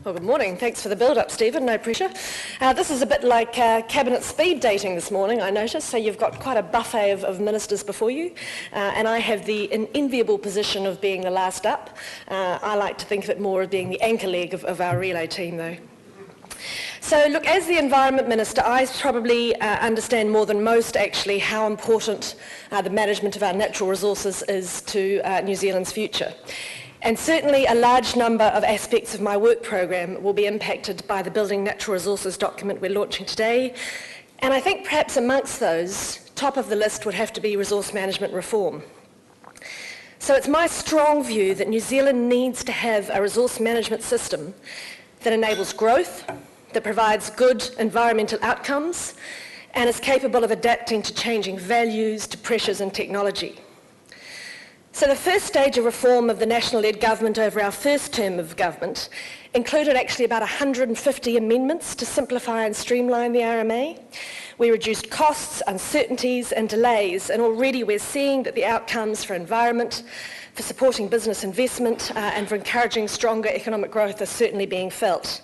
Well, good morning. Thanks for the build-up, Stephen. No pressure. This is a bit like cabinet speed dating this morning, I notice. So you've got quite a buffet of ministers before you, and I have the enviable position of being the last up. I like to think of it more as being the anchor leg of our relay team, though. So look, as the Environment Minister, I probably understand more than most actually how important the management of our natural resources is to New Zealand's future. And certainly a large number of aspects of my work program will be impacted by the Building Natural Resources document we're launching today. And I think perhaps amongst those, top of the list would have to be resource management reform. So it's my strong view that New Zealand needs to have a resource management system that enables growth, that provides good environmental outcomes, and is capable of adapting to changing values, to pressures and technology. So the first stage of reform of the national-led government over our first term of government included actually about 150 amendments to simplify and streamline the RMA. We reduced costs, uncertainties and delays, and already we're seeing that the outcomes for environment, for supporting business investment and for encouraging stronger economic growth are certainly being felt.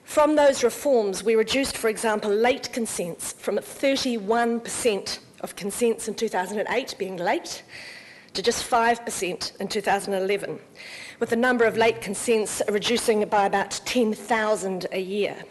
From those reforms, we reduced, for example, late consents from 31% of consents in 2008 being late to just 5% in 2011, with the number of late consents reducing by about 10,000 a year.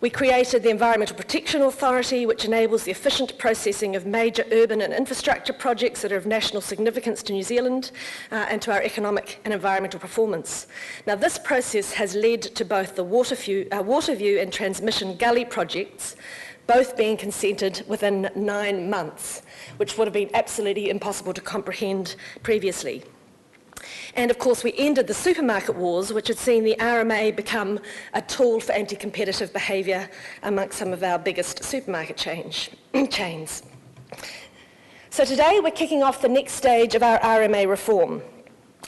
We created the Environmental Protection Authority, which enables the efficient processing of major urban and infrastructure projects that are of national significance to New Zealand and to our economic and environmental performance. Now, this process has led to both the Waterview and Transmission Gully projects, both being consented within 9 months, which would have been absolutely impossible to comprehend previously. And of course, we ended the supermarket wars, which had seen the RMA become a tool for anti-competitive behaviour amongst some of our biggest supermarket chains. So today we're kicking off the next stage of our RMA reform.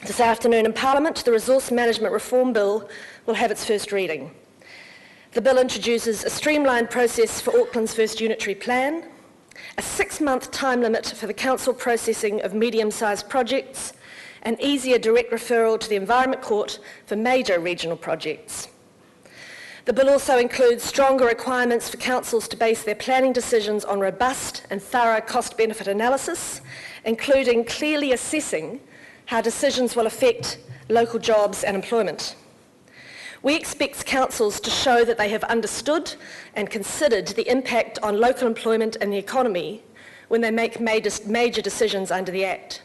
This afternoon in Parliament, the Resource Management Reform Bill will have its first reading. The bill introduces a streamlined process for Auckland's first unitary plan, a 6-month time limit for the council processing of medium-sized projects, an easier direct referral to the Environment Court for major regional projects. The bill also includes stronger requirements for councils to base their planning decisions on robust and thorough cost-benefit analysis, including clearly assessing how decisions will affect local jobs and employment. We expect councils to show that they have understood and considered the impact on local employment and the economy when they make major decisions under the Act.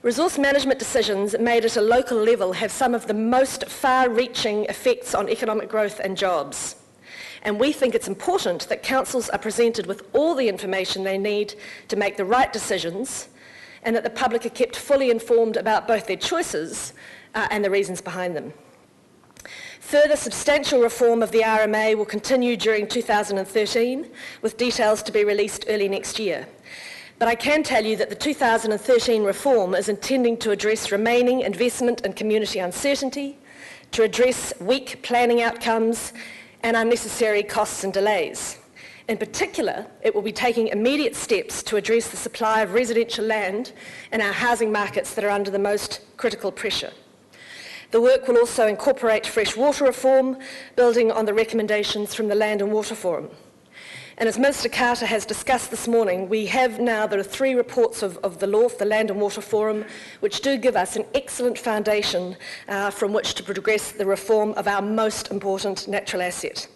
Resource management decisions made at a local level have some of the most far-reaching effects on economic growth and jobs. And we think it's important that councils are presented with all the information they need to make the right decisions, and that the public are kept fully informed about both their choices and the reasons behind them. Further substantial reform of the RMA will continue during 2013, with details to be released early next year. But I can tell you that the 2013 reform is intending to address remaining investment and community uncertainty, to address weak planning outcomes and unnecessary costs and delays. In particular, it will be taking immediate steps to address the supply of residential land in our housing markets that are under the most critical pressure. The work will also incorporate fresh water reform, building on the recommendations from the Land and Water Forum. And as Minister Carter has discussed this morning, we have now, there are 3 reports of the LAWF, the Land and Water Forum, which do give us an excellent foundation from which to progress the reform of our most important natural asset.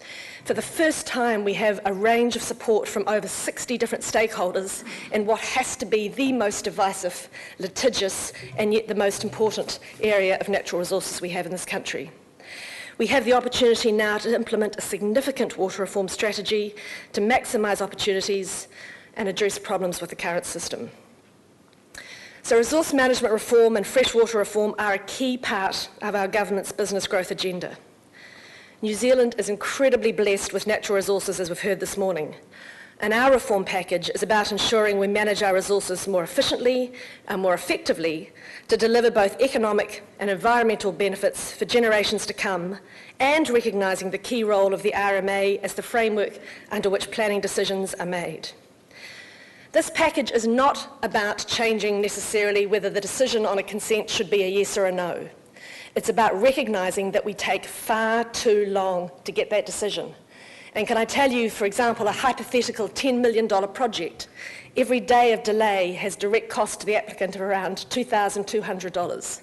For the first time, we have a range of support from over 60 different stakeholders in what has to be the most divisive, litigious, and yet the most important area of natural resources we have in this country. We have the opportunity now to implement a significant water reform strategy to maximise opportunities and address problems with the current system. So resource management reform and freshwater reform are a key part of our government's business growth agenda. New Zealand is incredibly blessed with natural resources, as we've heard this morning. And our reform package is about ensuring we manage our resources more efficiently and more effectively to deliver both economic and environmental benefits for generations to come, and recognising the key role of the RMA as the framework under which planning decisions are made. This package is not about changing necessarily whether the decision on a consent should be a yes or a no. It's about recognising that we take far too long to get that decision. And can I tell you, for example, a hypothetical $10 million project, every day of delay has direct cost to the applicant of around $2,200.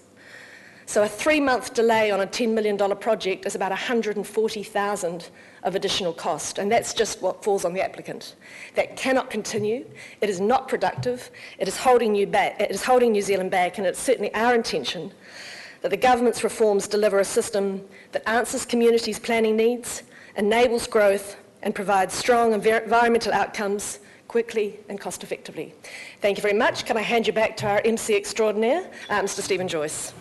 So a 3-month delay on a $10 million project is about $140,000 of additional cost, and that's just what falls on the applicant. That cannot continue. It is not productive. It is holding New Zealand back, and it's certainly our intention that the government's reforms deliver a system that answers communities' planning needs, enables growth, and provides strong environmental outcomes quickly and cost effectively. Thank you very much. Can I hand you back to our MC extraordinaire, Mr. Stephen Joyce.